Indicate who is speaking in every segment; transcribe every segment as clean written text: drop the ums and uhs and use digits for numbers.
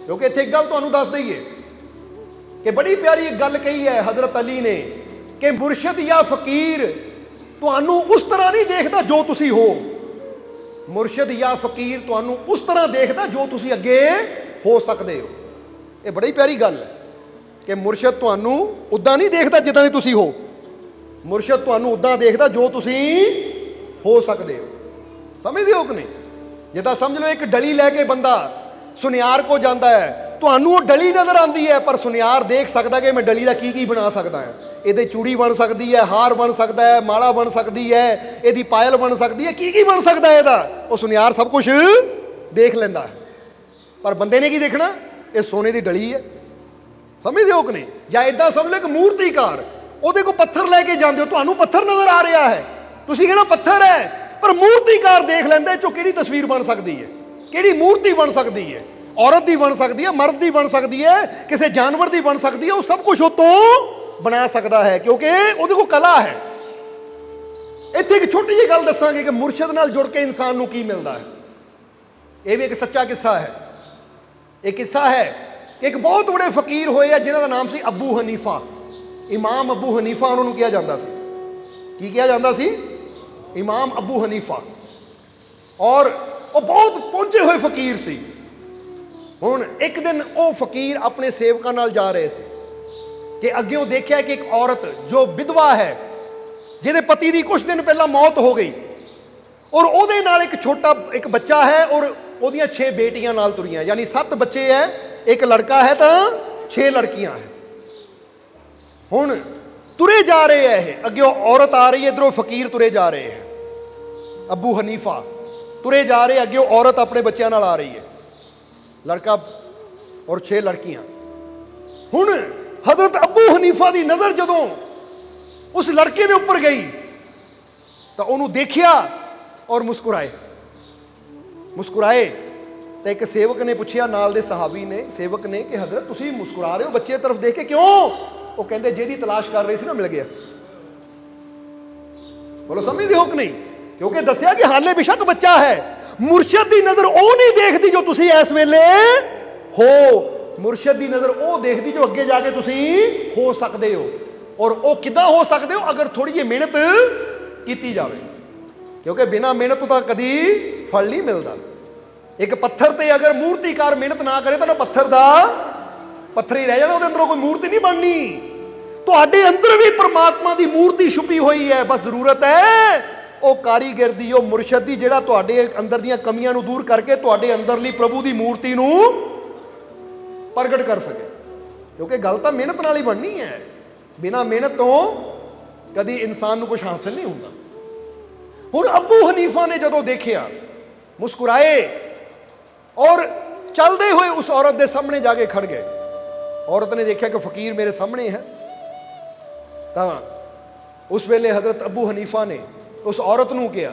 Speaker 1: क्योंकि इत्थे एक गल तुहानूं दस दईए कि बड़ी प्यारी एक गल कही है हज़रत अली ने कि मुर्शद या फकीर तुहानूं उस तरह नहीं देखदा जो तुसी हो। मुर्शद या फकीर तुहानूं उस तरह देखदा जो तुसी अगे हो सकदे हो। ये बड़ी प्यारी गल है कि मुर्शद तुहानूं उदां नहीं देखदा जिद्दां दे तुसी हो। मुर्शद तुहानूं उदां देखदा जो तुसी हो सकदे हो। समझदे हो कि नहीं? जिद्दां समझ लो एक डली लैके बंदा सुनियार को जाता है, तुहानूं वो डली नज़र आती है पर सुनियार देख सकता कि मैं डली का की बना सकता है। ये चूड़ी बन सकती है, हार बन सकता है, माला बन सकती है, ये पायल बन सकती है, की बन सकता है ਇਹਦਾ। वो सुनियार सब कुछ देख लेंदा है पर बंदे ने की देखना, ये सोने की डली है। समझदे हो कि नहीं? या इदां समझ लो कि मूर्तिकार ਉਹਦੇ को पत्थर लैके जाते हो, तुहानूं पत्थर नज़र आ रहा है, तुसीं कहना पत्थर है पर मूर्तिकार देख लैंदा चो किहड़ी तस्वीर बन सकती है, किहड़ी मूर्ति बन सकती है। औरत की बन सकती है, मर्द की बन सकती है, किसी जानवर की बन सकती है, वो सब कुछ उतों बना सकता है क्योंकि ਉਹਦੇ ਕੋਲ कला है। इत्थे एक छोटी जी गल दसांगे कि मुर्शद नाल जुड़ के इंसान नूं की मिलता है। यह भी एक सच्चा किस्सा है। एक किस्सा है कि एक बहुत बड़े फकीर होए है जिन्हां दा नाम सी अबू हनीफा। इमाम अबू हनीफा उन्होंने कहा जाता सी। की कहा जाता सी? इमाम अबू हनीफा। और वो बहुत पहुंचे हुए फकीर सी। हुण एक दिन वो फकीर अपने सेवकों नाल जा रहे थे कि अगे देखा कि एक औरत जो विधवा है, जिहदे पति की कुछ दिन पहला मौत हो गई और उहदे नाल एक छोटा एक बच्चा है और उहदियां 6 बेटियां नाल तुरियां, यानी 7 बच्चे है, एक लड़का है तो 6 लड़कियां हैं। हुण तुरे जा रहे हैं, अगे औरत आ रही है, इधरों फकीर तुरे जा रहे हैं। अबू हनीफा तुरे जा रहे, अगे औरत अपने बच्चों नाल आ रही है, लड़का और 6 लड़कियां। हुण हजरत अबू हनीफा की नज़र जदों उस लड़के के उपर गई तो उन्होंने देखिया और मुस्कुराए। मुस्कुराए तो एक सेवक ने पूछा, नाल दे सहाबी ने, सेवक ने कि हजरत तुसीं मुस्कुरा रहे हो बच्चे तरफ देख के, क्यों? वो कहते जिहदी तलाश कर रहे सी ना मिल गया। बोलो समझदे हो कि नहीं? क्योंकि दसिया कि हाले बेशक बच्चा है। मुर्शद की नज़र वो नहीं देखती जो तुसीं इस वेले हो, मुर्शद की नज़र वो देखती जो अगे जाके तुसीं हो सकते हो। और वो किदां हो सकते हो? अगर थोड़ी जी मेहनत की जाए, क्योंकि बिना मेहनत तो कभी फल नहीं मिलता। एक पत्थर ते अगर मूर्तिकार मेहनत ना करे तो पत्थर दा पत्थर ही रह जाना, उसके अंदरों कोई मूर्ति नहीं बननी। तुहाडे अंदर भी परमात्मा की मूर्ति छुपी हुई है, बस जरूरत है वो कारीगर दी, वो मुर्शद दी, जिहड़ा तुहाडे अंदर दीयां कमियां नूं दूर करके तुहाडे अंदरली प्रभु की मूर्ति नूं प्रगट कर सके। क्योंकि गल तो मेहनत नाल ही बननी है, बिना मेहनत तो कभी इंसान नूं कुछ हासिल नहीं होता। हुण अबू हनीफा ने जदों देखिया, मुस्कुराए और चलते हुए उस औरत के सामने जाके खड़ गए। औरत ने देखा कि फकीर मेरे सामने है, तो उस वेले हजरत अबू हनीफा ने उस औरत नूं कहा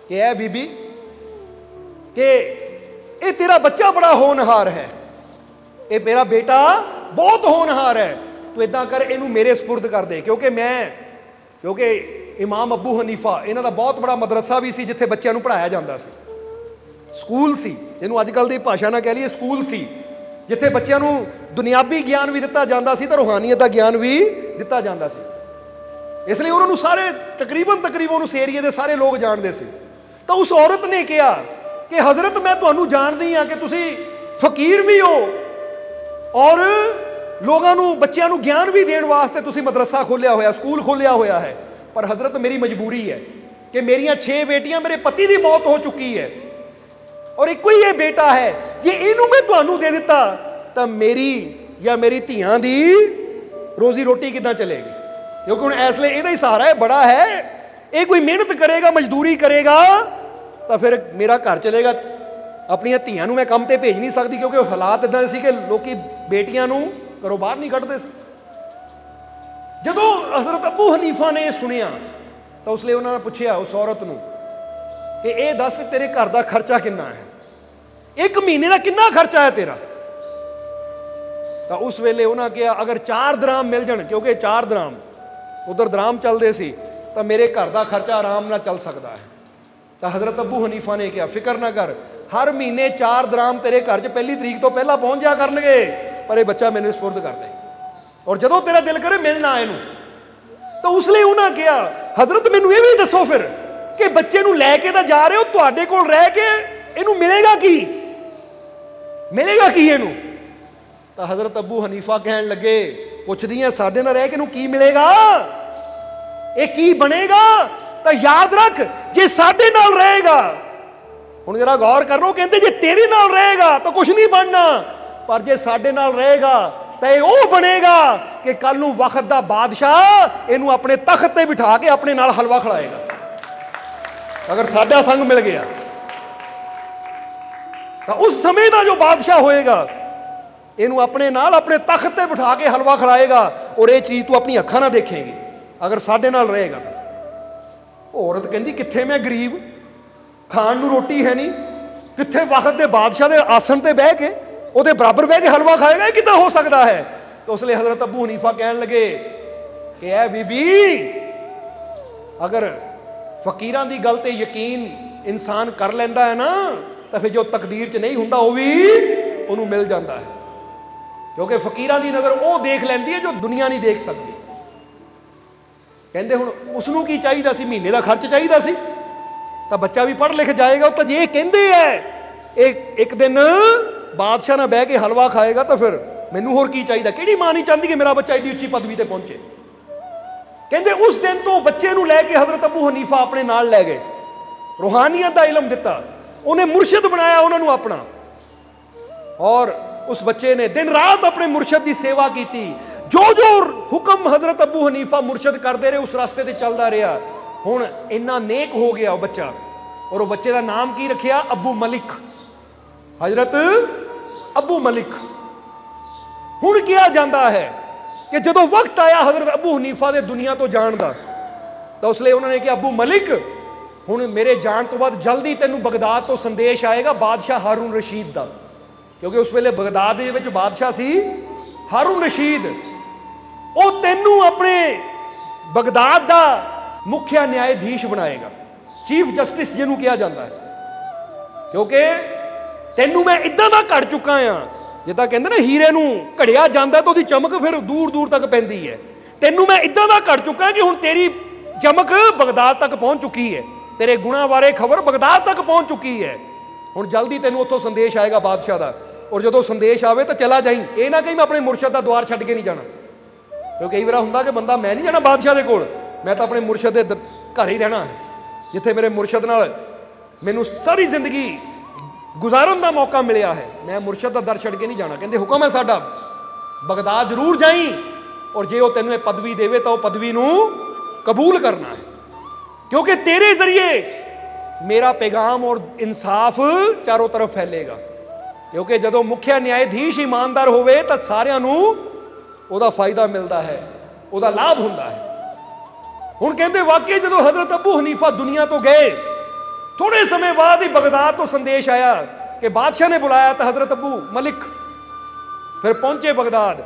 Speaker 1: कि ऐ बीबी कि ये तेरा बच्चा बड़ा होनहार है, ये मेरा बेटा बहुत होनहार है, तो इदां कर इनू मेरे सपुर्द कर दे। क्योंकि इमाम अबू हनीफा इन्हां दा बहुत बड़ा मदरसा भी सी जिथे बच्चों नूं पढ़ाया जाता सी, स्कूल सी, जिन्हों अजकल की भाषा ना कह लीए स्कूल सी, जिथे बच्चों नूं दुनियावी ज्ञान भी दिता जाता सी तो रूहानीयत का ज्ञान भी दिता जाता सी। इसलिए उन्होंने सारे तकरीबन उस एरिए के सारे लोग जानते सी। तो उस औरत ने कहा कि हजरत मैं तुहानूं जानदी हाँ कि तुसी फकीर भी हो और लोगों नूं बच्चों नूं ज्ञान भी देने वास्ते तुसी मदरसा खोलिया होया, स्कूल खोलिया होया है, पर हजरत मेरी मजबूरी है कि मेरियां 6 बेटियां, मेरे पति की मौत हो चुकी है और एक ही ये बेटा है, जे इनू मैं तुहानूं दे दिता तो मेरी या मेरी धियां दी रोजी रोटी किदां चलेगी? क्योंकि हुण इसलिए इहदा ही सहारा है, बड़ा है, ये कोई मेहनत करेगा, मजदूरी करेगा तो फिर मेरा घर चलेगा। अपनी धियां नूं मैं काम ते भेज नहीं सकती क्योंकि हालात इदां सी कि लोकी बेटियां नूं घरों बाहर नहीं कढ़दे सी। जदों हजरत अबू हनीफा ने सुनिया तो उसलिए उन्होंने पूछा उस औरत नूं कि ये दस तेरे घर का खर्चा कितना है, 1 महीने का कितना खर्चा है तेरा? तो उस वेले उन्होंने कहा अगर 4 दराम मिल जाए, क्योंकि 4 दराम उधर दराम चलते सी, तो मेरे घर का खर्चा आराम नाल चल सकता है। तो हजरत अबू हनीफा ने कहा फिक्र ना कर, हर महीने 4 दराम तेरे घर च पहली तरीक तो पहला पहुंच जा करनगे, पर यह बच्चा मैंने सुपुर्द कर दे, और जदों तेरा दिल करे मिलना इनू। तो उसलिए उन्हें कहा, हजरत मैनू ये भी दसो फिर कि बच्चे नू लैके तो जा रहे हो, तुहाडे कोल रह के इनू मिलेगा की, मिलेगा की इनू? तो हजरत अबू हनीफा कहन लगे, पुछदी है साडे नाल रह के इनू की मिलेगा, ये की बनेगा? तो याद रख, जे साडे नाल रहेगा, हुण जरा गौर कर लो, कहते जे तेरे नाल रहेगा तो कुछ नहीं बनना, पर जे साडे नाल रहेगा तो यह वो बनेगा कि कल नूं वक्त दा बादशाह इनू अपने तख्त ते बिठा के अपने नाल हलवा खिलाएगा, अगर साडा संग मिल गया। तो उस समय का जो बादशाह होएगा इनू अपने नाल अपने तख्त ते बिठा के हलवा खिलाएगा, और ये चीज़ तू अपनी अखां नाल देखेंगी अगर साडे नाल रहेगा। तो औरत कहती, कित्थे मैं गरीब, खाण नूं रोटी है नहीं, कित्थे वक्त दे बादशाह दे आसन ते बह के ਉਹਦੇ बराबर बह के हलवा खाएगा, कितना हो सकता है? तो उसलिए हजरत अबू हनीफा कहन लगे कि ऐ बीबी, अगर फकीरां दी गल ते यकीन इंसान कर लेंदा है ना, तो फिर जो तकदीर च नहीं हुंदा वो भी उन्होंने मिल जाता है, क्योंकि फकीरां दी नज़र वो देख लैंदी है जो दुनिया नहीं देख सकती। कहंदे हुण उसनूं की चाहिदा सी, महीने का खर्च चाहिदा सी, तो बच्चा भी पढ़ लिख जाएगा। तो जे कहंदे है एक दिन बादशाह ना बह के हलवा खाएगा, तो फिर मैनू होर की चाहिए? किहड़ी मां नहीं चाहती कि मेरा बच्चा एडी उच्ची पदवी ते पहुंचे? कहंदे उस दिन तो बच्चे नूं लैके हजरत अबू हनीफा अपने नाल लै गए, रूहानियत दा इलम दिता, उन्हें मुर्शिद बनाया उन्होंने अपना, और उस बच्चे ने दिन रात अपने मुर्शिद की सेवा की। जो जो हुक्म हजरत अबू हनीफा मुर्शिद करते रहे उस रास्ते ते चलता रहा। हुण इन्ना नेक हो गया वो बच्चा, और वो बच्चे का नाम की रखिया? अबू मलिक, हजरत अबू मलिक। हुण किया जाता है कि जदों वक्त आया हजरत अबू हनीफा दे दुनिया तो जाण दा, तो उसलिए उन्होंने कहा, अबू मलिक हुण मेरे जाण तो बाद जल्दी तेनू बगदाद तो संदेश आएगा बादशाह हारून रशीद दा, क्योंकि उस वेले बगदाद दे विच बादशाह सी हारून रशीद। वो तेनू अपने बगदाद दा मुख्य न्यायाधीश बनाएगा, चीफ जस्टिस जिन्हों कहा जाता है, क्योंकि तेनू मैं इदा का घड़ चुका हाँ, जिदा कहते ना हीरे नूं घड़िया जाता तो उसकी चमक फिर दूर दूर तक पैंदी है, तेनू मैं इदा का घड़ चुका कि हुण तेरी चमक बगदाद तक पहुँच चुकी है, तेरे गुणा बारे खबर बगदाद तक पहुँच चुकी है। हुण जल्दी तेनू उत्थों संदेश आएगा बादशाह का, और जो संदेश आवे तो चला जाई, ये ना कहीं मैं अपने मुर्शद का द्वार छड्ड के नहीं जाना, क्योंकि कई बार हुंदा कि बंदा मैं नहीं जाना बादशाह के कोल, मैं तो अपने मुर्शद के घर ही रहना है, जिथे मेरे मुर्शद नाल मैनू सारी जिंदगी गुजारन का मौका मिलया है, मैं मुर्शद का दर छड्ड के नहीं जाना। कहते हुक्म है साडा, बगदाद जरूर जाई, और जे वो तेनू ये पदवी देवे तो पदवी नूं कबूल करना है, क्योंकि तेरे जरिए मेरा पैगाम और इंसाफ चारों तरफ फैलेगा। क्योंकि जदों मुख्य न्यायाधीश ईमानदार होवे तो सारिआं नूं उहदा फायदा मिलता है, उहदा लाभ हुंदा है। हुण कहते वाकई जदों हजरत अबू हनीफा दुनिया तो गए, थोड़े समय बाद ही बगदाद तो संदेश आया कि बादशाह ने बुलाया, तो हजरत अबू मलिक फिर पहुंचे बगदाद।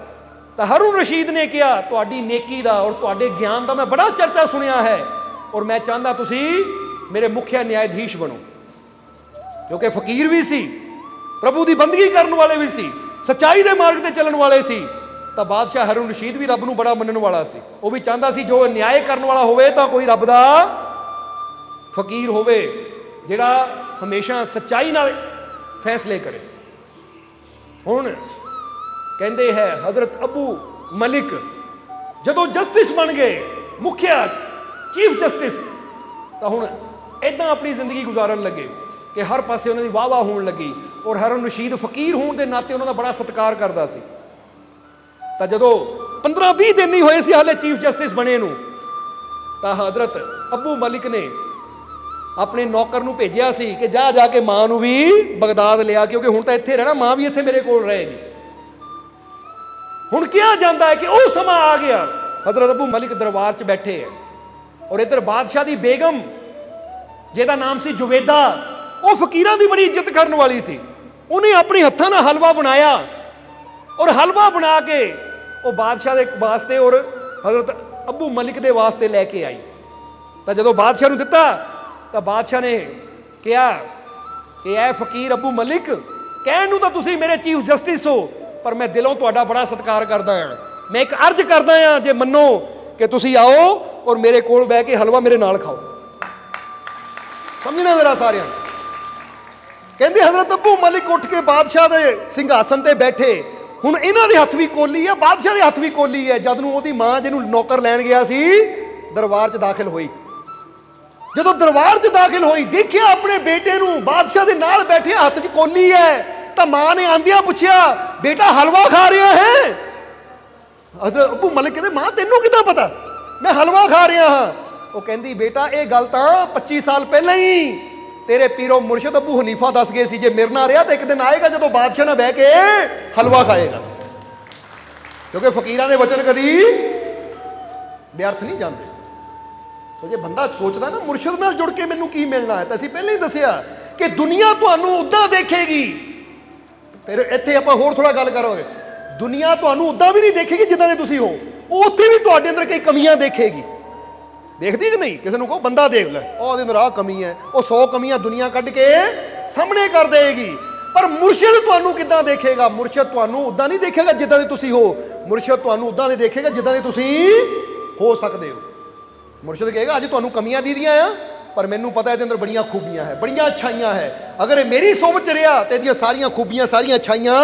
Speaker 1: तो हारून रशीद ने कहा, तुहाडी नेकी दा और तुहाडे ज्ञान दा मैं बड़ा चर्चा सुनिया है, और मैं चाहता तुसी मेरे मुख्य न्यायाधीश बनो, क्योंकि फकीर भी सी, प्रभु की बंदगी करने वाले भी सी, सच्चाई के मार्ग से चलने वाले सी। तो बादशाह हारून रशीद भी रब नूं बड़ा मनने वाला सी, वो भी चाहता सी जो न्याय करने वाला होवे तो कोई रब दा फकीर होवे, जिहड़ा हमेशा सच्चाई नाल फैसले करे। हुण कहंदे है हजरत अबू मलिक जदों जस्टिस बन गए, मुखिया चीफ जस्टिस, तो हुण इदां अपनी जिंदगी गुजारन लगे कि हर पासे उन्होंने वाह वाह होने लगी, और हारून रशीद फकीर होने के नाते उन्होंने बड़ा सत्कार करता सी। तो जदों 15-20 दिन नहीं होए सी हाले चीफ जस्टिस बने नूं, तो हजरत अबू मलिक ने अपने नौकर नूं भेजिया सी कि जा जाके मां नूं भी बगदाद लिया, क्योंकि हुण तां इत्थे रहना, मां भी इत्थे मेरे कोल रहेगी। हुण किया जाता है कि वह समा आ गया, हजरत अबू मलिक दरबार च बैठे है, और इधर बादशाह की बेगम जिहदा नाम सी जुवेदा, वो फकीरां दी बड़ी इज्जत करने वाली सी, उन्हें अपने हत्थां नाल हलवा बनाया, और हलवा बना के वो बादशाह के वास्ते और हजरत अबू मलिक के वास्ते लैके आई। तो जदों बादशाह नूं दिता तो बादशाह ने कहा कि ऐ फकीर अब्बू मलिक, कहण नूं तां तुसीं मेरे चीफ जस्टिस हो, पर मैं दिलों तुहाडा बड़ा सत्कार करदा हां। मैं एक अर्ज करदा हां, जे मन्नो कि तुसीं आओ और मेरे कोल बैठ के हलवा मेरे नाल खाओ। समझना जरा सारिਆਂ ने। कहंदे हजरत अब्बू मलिक उठ के बादशाह दे ਸਿੰਘਾਸਨ ते बैठे। ਹੁਣ ਇਹਨਾਂ ਦੇ ਹੱਥ ਵੀ ਕੋਲੀ ਹੈ, ਬਾਦਸ਼ਾਹ ਦੇ ਹੱਥ ਵੀ ਕੋਲੀ ਹੈ। ਜਦ ਨੂੰ ਉਹਦੀ ਮਾਂ ਜਿਹਨੂੰ ਨੌਕਰ ਲੈਣ ਗਿਆ ਸੀ ਦਰਬਾਰ 'ਚ ਦਾਖਲ ਹੋਈ, ਜਦੋਂ ਦਰਬਾਰ 'ਚ ਦਾਖਲ ਹੋਈ ਦੇਖਿਆ ਆਪਣੇ ਬੇਟੇ ਨੂੰ ਬਾਦਸ਼ਾਹ ਦੇ ਨਾਲ ਬੈਠੇ ਹੱਥ 'ਚ ਕੋਲੀ ਹੈ, ਤਾਂ ਮਾਂ ਨੇ ਆਂਦਿਆਂ ਪੁੱਛਿਆ, ਬੇਟਾ ਹਲਵਾ ਖਾ ਰਿਹਾ ਹੈ? ਅੱਬੂ ਮਲਿਕ ਕਹਿੰਦੇ, ਮਾਂ ਤੈਨੂੰ ਕਿੱਦਾਂ ਪਤਾ ਮੈਂ ਹਲਵਾ ਖਾ ਰਿਹਾ ਹਾਂ? ਉਹ ਕਹਿੰਦੀ, ਬੇਟਾ ਇਹ ਗੱਲ ਤਾਂ 25 ਸਾਲ ਪਹਿਲਾਂ ਹੀ ਤੇਰੇ ਪੀਰੋ ਮੁਰਸ਼ਿਦ ਅਬੂ ਹਨੀਫਾ ਦੱਸ ਗਏ ਸੀ, ਜੇ ਮੇਰੇ ਨਾਲ ਰਿਹਾ ਤਾਂ ਇੱਕ ਦਿਨ ਆਏਗਾ ਜਦੋਂ ਬਾਦਸ਼ਾਹ ਨਾਲ ਬਹਿ ਕੇ ਹਲਵਾ ਖਾਏਗਾ। ਕਿਉਂਕਿ ਫਕੀਰਾਂ ਦੇ ਵਚਨ ਕਦੀ ਵਿਅਰਥ ਨਹੀਂ ਜਾਂਦੇ। ਸੋ ਜੇ ਬੰਦਾ ਸੋਚਦਾ ਨਾ ਮੁਰਸ਼ਿਦ ਨਾਲ ਜੁੜ ਕੇ ਮੈਨੂੰ ਕੀ ਮਿਲਣਾ ਹੈ, ਤਾਂ ਅਸੀਂ ਪਹਿਲਾਂ ਹੀ ਦੱਸਿਆ ਕਿ ਦੁਨੀਆ ਤੁਹਾਨੂੰ ਉੱਦਾਂ ਦੇਖੇਗੀ। ਫਿਰ ਇੱਥੇ ਆਪਾਂ ਹੋਰ ਥੋੜਾ ਗੱਲ ਕਰਾਂਗੇ, ਦੁਨੀਆ ਤੁਹਾਨੂੰ ਉੱਦਾਂ ਵੀ ਨਹੀਂ ਦੇਖੇਗੀ ਜਿੱਦਾਂ ਦੇ ਤੁਸੀਂ ਹੋ, ਉਹ ਉੱਥੇ ਵੀ ਤੁਹਾਡੇ ਅੰਦਰ ਕਈ ਕਮੀਆਂ ਦੇਖੇਗੀ। ਦੇਖਦੀ ਕਿ ਨਹੀਂ? ਕਿਸੇ ਨੂੰ ਕਹੋ ਬੰਦਾ ਦੇਖ ਲੈ, ਉਹਦੇ ਅੰਦਰ ਆਹ ਕਮੀ ਹੈ, ਉਹ 100 ਕਮੀਆਂ ਦੁਨੀਆ ਕੱਢ ਕੇ ਸਾਹਮਣੇ ਕਰ ਦੇਗੀ। ਪਰ ਮੁਰਸ਼ਿਦ ਤੁਹਾਨੂੰ ਕਿੱਦਾਂ ਦੇਖੇਗਾ? ਮੁਰਸ਼ਿਦ ਤੁਹਾਨੂੰ ਉੱਦਾਂ ਨਹੀਂ ਦੇਖੇਗਾ ਜਿੱਦਾਂ ਦੇ ਤੁਸੀਂ ਹੋ, ਮੁਰਸ਼ਿਦ ਤੁਹਾਨੂੰ ਉੱਦਾਂ ਦੇ ਦੇਖੇਗਾ ਜਿੱਦਾਂ ਦੇ ਤੁਸੀਂ ਹੋ ਸਕਦੇ ਹੋ। ਮੁਰਸ਼ਿਦ ਕਹੇਗਾ, ਅੱਜ ਤੁਹਾਨੂੰ ਕਮੀਆਂ ਦੀਦੀਆਂ ਆ, ਪਰ ਮੈਨੂੰ ਪਤਾ ਇਹਦੇ ਅੰਦਰ ਬੜੀਆਂ ਖੂਬੀਆਂ ਹੈ, ਬੜੀਆਂ ਅੱਛਾਈਆਂ ਹੈ। ਅਗਰ ਇਹ ਮੇਰੀ ਸੋਚ 'ਚ ਰਿਹਾ ਤੇ ਇਹਦੀਆਂ ਸਾਰੀਆਂ ਖੂਬੀਆਂ, ਸਾਰੀਆਂ ਅੱਛਾਈਆਂ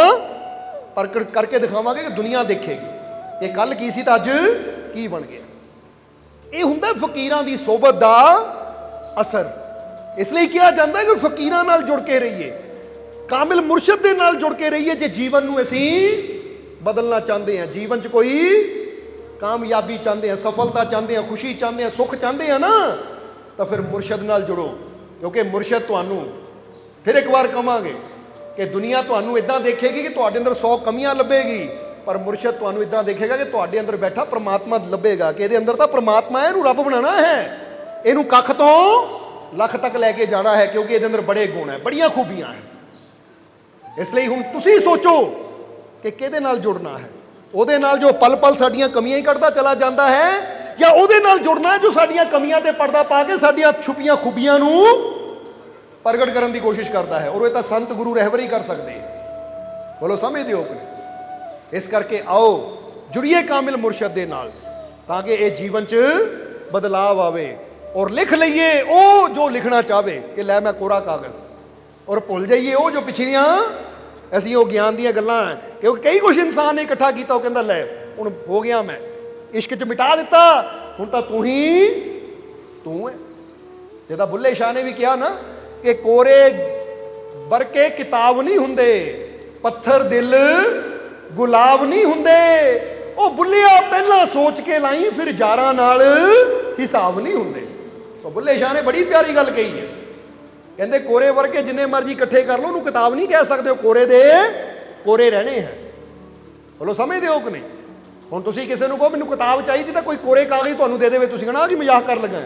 Speaker 1: ਪ੍ਰਗਟ ਕਰਕੇ ਦਿਖਾਵਾਂਗੇ ਕਿ ਦੁਨੀਆ ਦੇਖੇਗੀ ਇਹ ਕੱਲ ਕੀ ਸੀ ਤਾਂ ਅੱਜ ਕੀ ਬਣ ਗਿਆ। ਇਹ ਹੁੰਦਾ ਫਕੀਰਾਂ ਦੀ ਸੋਬਤ ਦਾ ਅਸਰ। ਇਸ ਲਈ ਕਿਹਾ ਜਾਂਦਾ ਹੈ ਕਿ ਫਕੀਰਾਂ ਨਾਲ ਜੁੜ ਕੇ ਰਹੀਏ, ਕਾਮਿਲ ਮੁਰਸ਼ਿਦ ਦੇ ਨਾਲ ਜੁੜ ਕੇ ਰਹੀਏ। ਜੇ ਜੀਵਨ ਨੂੰ ਅਸੀਂ ਬਦਲਣਾ ਚਾਹੁੰਦੇ ਹਾਂ, ਜੀਵਨ 'ਚ ਕੋਈ ਕਾਮਯਾਬੀ ਚਾਹੁੰਦੇ ਹਾਂ, ਸਫਲਤਾ ਚਾਹੁੰਦੇ ਹਾਂ, ਖੁਸ਼ੀ ਚਾਹੁੰਦੇ ਹਾਂ, ਸੁੱਖ ਚਾਹੁੰਦੇ ਹਾਂ ਨਾ, ਤਾਂ ਫਿਰ ਮੁਰਸ਼ਿਦ ਨਾਲ ਜੁੜੋ। ਕਿਉਂਕਿ ਮੁਰਸ਼ਿਦ ਤੁਹਾਨੂੰ, ਫਿਰ ਇੱਕ ਵਾਰ ਕਹਾਂਗੇ ਕਿ ਦੁਨੀਆ ਤੁਹਾਨੂੰ ਇਦਾਂ ਦੇਖੇਗੀ ਕਿ ਤੁਹਾਡੇ ਅੰਦਰ 100 ਕਮੀਆਂ ਲੱਭੇਗੀ, ਪਰ ਮੁਰਸ਼ਿਦ ਤੁਹਾਨੂੰ ਇਦਾਂ ਦੇਖੇਗਾ ਕਿ ਤੁਹਾਡੇ ਅੰਦਰ ਬੈਠਾ ਪ੍ਰਮਾਤਮਾ ਲੱਭੇਗਾ, ਕਿ ਇਹਦੇ ਅੰਦਰ ਤਾਂ ਪ੍ਰਮਾਤਮਾ ਹੈ, ਇਹਨੂੰ ਰੱਬ ਬਣਾਉਣਾ ਹੈ, ਇਹਨੂੰ ਕੱਖ ਤੋਂ ਲੱਖ ਤੱਕ ਲੈ ਕੇ ਜਾਣਾ ਹੈ, ਕਿਉਂਕਿ ਇਹਦੇ ਅੰਦਰ ਬੜੇ ਗੁਣ ਹੈ, ਬੜੀਆਂ ਖੂਬੀਆਂ ਹੈ। ਇਸ ਲਈ ਹੁਣ ਤੁਸੀਂ ਸੋਚੋ ਕਿ ਕਿਹਦੇ ਨਾਲ ਜੁੜਨਾ ਹੈ। ਉਹਦੇ ਨਾਲ ਜੋ ਪਲ ਪਲ ਸਾਡੀਆਂ ਕਮੀਆਂ ਹੀ ਕੱਢਦਾ ਚਲਾ ਜਾਂਦਾ ਹੈ, ਜਾਂ ਉਹਦੇ ਨਾਲ ਜੁੜਨਾ ਹੈ ਜੋ ਸਾਡੀਆਂ ਕਮੀਆਂ ਤੇ ਪਰਦਾ ਪਾ ਕੇ ਸਾਡੀਆਂ ਛੁਪੀਆਂ ਖੂਬੀਆਂ ਨੂੰ ਪ੍ਰਗਟ ਕਰਨ ਦੀ ਕੋਸ਼ਿਸ਼ ਕਰਦਾ ਹੈ। ਔਰ ਇਹ ਤਾਂ ਸੰਤ ਗੁਰੂ ਰਹਿਬਰੀ ਕਰ ਸਕਦੇ ਹੈ। ਬੋਲੋ ਸਮਝਦੇ ਹੋ ਕਿ ਨਹੀਂ? ਇਸ ਕਰਕੇ ਆਓ ਜੁੜੀਏ ਕਾਮਿਲ ਮੁਰਸ਼ਿਦ ਦੇ ਨਾਲ, ਤਾਂ ਕਿ ਇਹ ਜੀਵਨ 'ਚ ਬਦਲਾਵ ਆਵੇ। ਔਰ ਲਿਖ ਲਈਏ ਉਹ ਜੋ ਲਿਖਣਾ ਚਾਹਵੇ ਕਿ ਲੈ ਮੈਂ ਕੋਰਾ ਕਾਗਜ਼, ਔਰ ਭੁੱਲ ਜਾਈਏ ਉਹ ਜੋ ਪਿਛਲੀਆਂ ਅਸੀਂ ਉਹ ਗਿਆਨ ਦੀਆਂ ਗੱਲਾਂ, ਕਿਉਂਕਿ ਕਈ ਕੁਛ ਇਨਸਾਨ ਨੇ ਇਕੱਠਾ ਕੀਤਾ, ਉਹ ਕਹਿੰਦਾ ਲੈ ਹੁਣ ਹੋ ਗਿਆ, ਮੈਂ ਇਸ਼ਕ 'ਚ ਮਿਟਾ ਦਿੱਤਾ, ਹੁਣ ਤਾਂ ਤੂੰ ਹੀ ਤੂੰ ਹੈ। ਜਿੱਦਾਂ ਬੁੱਲੇ ਸ਼ਾਹ ਨੇ ਵੀ ਕਿਹਾ ਨਾ ਕਿ ਕੋਰੇ ਵਰਕੇ ਕਿਤਾਬ ਨਹੀਂ ਹੁੰਦੇ, ਪੱਥਰ ਦਿਲ ਗੁਲਾਬ ਨਹੀਂ ਹੁੰਦੇ। ਉਹ ਬੁੱਲਿਆ ਪਹਿਲਾਂ ਸੋਚ ਕੇ ਲਾਈ, ਫਿਰ ਯਾਰਾਂ ਨਾਲ ਹਿਸਾਬ ਨਹੀਂ ਹੁੰਦੇ। ਉਹ ਬੁੱਲੇ ਸ਼ਾਹ ਨੇ ਬੜੀ ਪਿਆਰੀ ਗੱਲ ਕਹੀ ਹੈ, ਕਹਿੰਦੇ ਕੋਰੇ ਵਰਗੇ ਜਿੰਨੇ ਮਰਜ਼ੀ ਇਕੱਠੇ ਕਰ ਲਓ, ਉਹਨੂੰ ਕਿਤਾਬ ਨਹੀਂ ਕਹਿ ਸਕਦੇ, ਉਹ ਕੋਰੇ ਦੇ ਕੋਰੇ ਰਹਿਣੇ ਹੈ। ਬੋਲੋ ਸਮਝਦੇ ਹੋ ਕਿ ਨਹੀਂ? ਹੁਣ ਤੁਸੀਂ ਕਿਸੇ ਨੂੰ ਕਹੋ ਮੈਨੂੰ ਕਿਤਾਬ ਚਾਹੀਦੀ, ਤਾਂ ਕੋਈ ਕੋਰੇ ਕਾਗਜ਼ ਤੁਹਾਨੂੰ ਦੇ ਦੇਵੇ, ਤੁਸੀਂ ਕਹਿਣਾ ਕਿ ਮਜ਼ਾਕ ਕਰ ਲੱਗਾ।